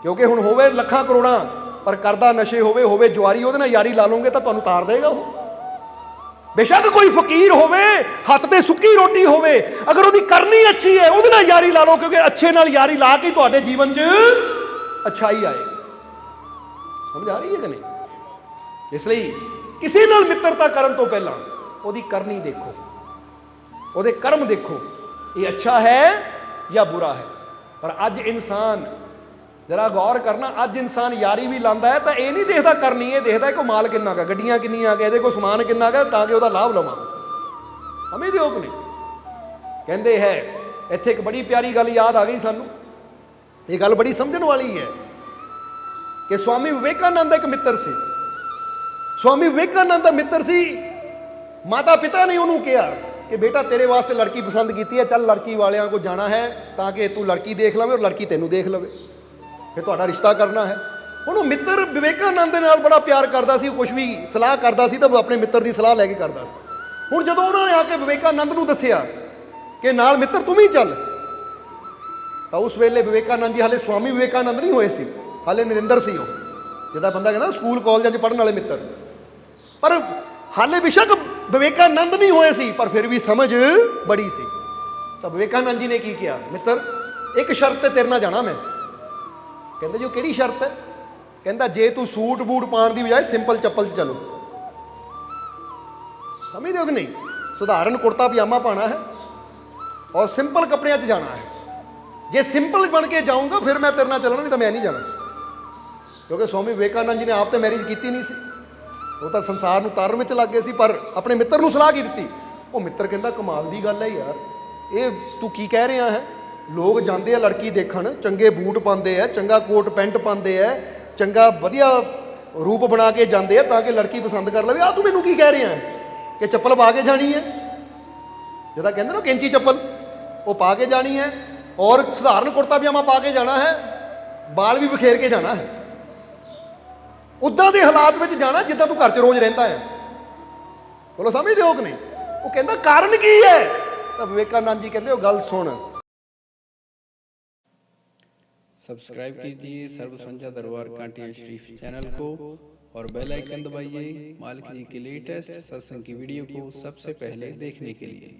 Speaker 1: ਕਿਉਂਕਿ ਹੁਣ ਹੋਵੇ ਲੱਖਾਂ ਕਰੋੜਾਂ ਪਰ ਕਰਦਾ ਨਸ਼ੇ ਹੋਵੇ ਜੁਆਰੀ, ਉਹਦੇ ਨਾਲ ਯਾਰੀ ਲਾ ਲਓਗੇ ਤਾਂ ਤੁਹਾਨੂੰ ਤਾਰ ਦੇਗਾ ਉਹ। ਬੇਸ਼ੱਕ ਕੋਈ ਫਕੀਰ ਹੋਵੇ, ਹੱਥ ਤੇ ਸੁੱਕੀ ਰੋਟੀ ਹੋਵੇ, ਅਗਰ ਉਹਦੀ ਕਰਨੀ ਅੱਛੀ ਹੈ, ਉਹਦੇ ਨਾਲ ਯਾਰੀ ਲਾ ਲਓ, ਕਿਉਂਕਿ ਅੱਛੇ ਨਾਲ ਯਾਰੀ ਲਾ ਕੇ ਤੁਹਾਡੇ ਜੀਵਨ 'ਚ ਅੱਛਾਈ ਆਏਗੀ। ਸਮਝ ਆ ਰਹੀ ਹੈ ਕਿ ਨਹੀਂ? ਇਸ ਲਈ ਕਿਸੇ ਨਾਲ ਮਿੱਤਰਤਾ ਕਰਨ ਤੋਂ ਪਹਿਲਾਂ ਉਹਦੀ ਕਰਨੀ ਦੇਖੋ, ਉਹਦੇ ਕਰਮ ਦੇਖੋ, ਇਹ ਅੱਛਾ ਹੈ ਜਾਂ ਬੁਰਾ ਹੈ। ਪਰ ਅੱਜ ਇਨਸਾਨ, ਜਰਾ ਗੌਰ ਕਰਨਾ, ਅੱਜ ਇਨਸਾਨ ਯਾਰੀ ਵੀ ਲਾਉਂਦਾ ਹੈ ਤਾਂ ਇਹ ਨਹੀਂ ਦੇਖਦਾ ਕਰਨੀ, ਇਹ ਦੇਖਦਾ ਕਿ ਮਾਲ ਕਿੰਨਾ ਗਾ, ਗੱਡੀਆਂ ਕਿੰਨੀਆਂ ਗਾ, ਇਹਦੇ ਕੋਲ ਸਮਾਨ ਕਿੰਨਾ ਗਾ, ਤਾਂ ਕਿ ਉਹਦਾ ਲਾਭ ਲਵਾਂ। ਸਮਝਦੇ ਹੋ ਕਿ ਨਹੀਂ? ਕਹਿੰਦੇ ਹੈ, ਇੱਥੇ ਇੱਕ ਬੜੀ ਪਿਆਰੀ ਗੱਲ ਯਾਦ ਆ ਗਈ ਸਾਨੂੰ, ਇਹ ਗੱਲ ਬੜੀ ਸਮਝਣ ਵਾਲੀ ਹੈ ਕਿ ਸਵਾਮੀ ਵਿਵੇਕਾਨੰਦ ਇੱਕ ਮਿੱਤਰ ਸੀ। ਸਵਾਮੀ ਵਿਵੇਕਾਨੰਦ ਦਾ ਮਿੱਤਰ ਸੀ। ਮਾਤਾ ਪਿਤਾ ਨੇ ਉਹਨੂੰ ਕਿਹਾ ਕਿ ਬੇਟਾ ਤੇਰੇ ਵਾਸਤੇ ਲੜਕੀ ਪਸੰਦ ਕੀਤੀ ਹੈ, ਚੱਲ ਲੜਕੀ ਵਾਲਿਆਂ ਕੋਲ ਜਾਣਾ ਹੈ ਤਾਂ ਕਿ ਤੂੰ ਲੜਕੀ ਦੇਖ ਲਵੇਂ ਔਰ ਲੜਕੀ ਤੈਨੂੰ ਦੇਖ ਲਵੇ, ਫਿਰ ਤੁਹਾਡਾ ਰਿਸ਼ਤਾ ਕਰਨਾ ਹੈ। ਹੁਣ ਉਹ ਮਿੱਤਰ ਵਿਵੇਕਾਨੰਦ ਦੇ ਨਾਲ ਬੜਾ ਪਿਆਰ ਕਰਦਾ ਸੀ, ਕੁਝ ਵੀ ਸਲਾਹ ਕਰਦਾ ਸੀ ਤਾਂ ਆਪਣੇ ਮਿੱਤਰ ਦੀ ਸਲਾਹ ਲੈ ਕੇ ਕਰਦਾ ਸੀ। ਹੁਣ ਜਦੋਂ ਉਹਨਾਂ ਨੇ ਆ ਕੇ ਵਿਵੇਕਾਨੰਦ ਨੂੰ ਦੱਸਿਆ ਕਿ ਨਾਲ ਮਿੱਤਰ ਤੂੰ ਵੀ ਚੱਲ, ਤਾਂ ਉਸ ਵੇਲੇ ਵਿਵੇਕਾਨੰਦ ਜੀ ਹਾਲੇ ਸਵਾਮੀ ਵਿਵੇਕਾਨੰਦ ਨਹੀਂ ਹੋਏ ਸੀ, ਹਾਲੇ ਨਰਿੰਦਰ ਸੀ ਉਹ, ਜਿਹਦਾ ਬੰਦਾ ਕਹਿੰਦਾ ਸਕੂਲ ਕਾਲਜਾਂ 'ਚ ਪੜ੍ਹਨ ਵਾਲੇ ਮਿੱਤਰ, ਪਰ ਹਾਲੇ ਬੇਸ਼ੱਕ ਵਿਵੇਕਾਨੰਦ ਨਹੀਂ ਹੋਏ ਸੀ, ਪਰ ਫਿਰ ਵੀ ਸਮਝ ਬੜੀ ਸੀ। ਤਾਂ ਵਿਵੇਕਾਨੰਦ ਜੀ ਨੇ ਕੀ ਕਿਹਾ, ਮਿੱਤਰ ਇੱਕ ਸ਼ਰਤ ਤੇ ਤੇਰੇ ਨਾਲ ਜਾਣਾ ਮੈਂ। ਕਹਿੰਦੇ ਜੀ ਉਹ ਕਿਹੜੀ ਸ਼ਰਤ ਹੈ? ਕਹਿੰਦਾ ਜੇ ਤੂੰ ਸੂਟ ਬੂਟ ਪਾਉਣ ਦੀ ਬਜਾਏ ਸਿੰਪਲ ਚੱਪਲ 'ਚ ਚਲੋ। ਸਮਝਦੇ ਹੋ ਕਿ ਨਹੀਂ? ਸਧਾਰਨ ਕੁੜਤਾ ਪਜਾਮਾ ਪਾਉਣਾ ਹੈ ਔਰ ਸਿੰਪਲ ਕੱਪੜਿਆਂ 'ਚ ਜਾਣਾ ਹੈ। ਜੇ ਸਿੰਪਲ ਬਣ ਕੇ ਜਾਊਂਗਾ ਫਿਰ ਮੈਂ ਤੇਰੇ ਨਾਲ ਚੱਲਣਾ, ਨਹੀਂ ਤਾਂ ਮੈਂ ਨਹੀਂ ਜਾਣਾ। ਕਿਉਂਕਿ ਸਵਾਮੀ ਵਿਵੇਕਾਨੰਦ ਜੀ ਨੇ ਆਪ ਤੇ ਮੈਰਿਜ ਕੀਤੀ ਨਹੀਂ ਸੀ, ਉਹ ਤਾਂ ਸੰਸਾਰ ਨੂੰ ਤਾਰਨ ਵਿੱਚ ਲੱਗ ਗਏ ਸੀ, ਪਰ ਆਪਣੇ ਮਿੱਤਰ ਨੂੰ ਸਲਾਹ ਕੀ ਦਿੱਤੀ? ਉਹ ਮਿੱਤਰ ਕਹਿੰਦਾ ਕਮਾਲ ਦੀ ਗੱਲ ਹੈ ਯਾਰ, ਇਹ ਤੂੰ ਕੀ ਕਹਿ ਰਿਹਾ ਹੈ? ਲੋਕ ਜਾਂਦੇ ਆ ਲੜਕੀ ਦੇਖਣ, ਚੰਗੇ ਬੂਟ ਪਾਉਂਦੇ ਆ, ਚੰਗਾ ਕੋਟ ਪੈਂਟ ਪਾਉਂਦੇ ਆ, ਚੰਗਾ ਵਧੀਆ ਰੂਪ ਬਣਾ ਕੇ ਜਾਂਦੇ ਆ ਤਾਂ ਕਿ ਲੜਕੀ ਪਸੰਦ ਕਰ ਲਵੇ। ਆ ਤੂੰ ਮੈਨੂੰ ਕੀ ਕਹਿ ਰਿਹਾ ਹੈ ਕਿ ਚੱਪਲ ਪਾ ਕੇ ਜਾਣੀ ਹੈ? ਜਿਹਦਾ ਕਹਿੰਦੇ ਨਾ ਕੈਂਚੀ ਚੱਪਲ, ਉਹ ਪਾ ਕੇ ਜਾਣੀ ਹੈ, ਔਰ ਸਧਾਰਨ ਕੁੜਤਾ ਪਜਾਮਾ ਪਾ ਕੇ ਜਾਣਾ ਹੈ, ਬਾਲ ਵੀ ਬਖੇਰ ਕੇ ਜਾਣਾ ਹੈ। ਉੱਦਾਂ ਦੇ ਹਾਲਾਤ ਵਿੱਚ ਜਾਣਾ ਜਿੱਦਾਂ ਤੂੰ ਘਰ 'ਚ ਰੋਜ਼ ਰਹਿੰਦਾ ਹੈ। ਬੋਲੋ ਸਮਝਦੇ ਹੋ ਕਿ ਨਹੀਂ? ਉਹ ਕਹਿੰਦਾ ਕਾਰਨ ਕੀ ਹੈ? ਤਾਂ ਵਿਵੇਕਾਨੰਦ ਜੀ ਕਹਿੰਦੇ ਉਹ ਗੱਲ सुन।
Speaker 2: सब्सक्राइब कीजिए सर्व संध्या दरबार कांटिया शरीफ चैनल को और बेल आइकन दबाइए मालिक जी की लेटेस्ट सत्संग की वीडियो को सबसे पहले देखने के लिए।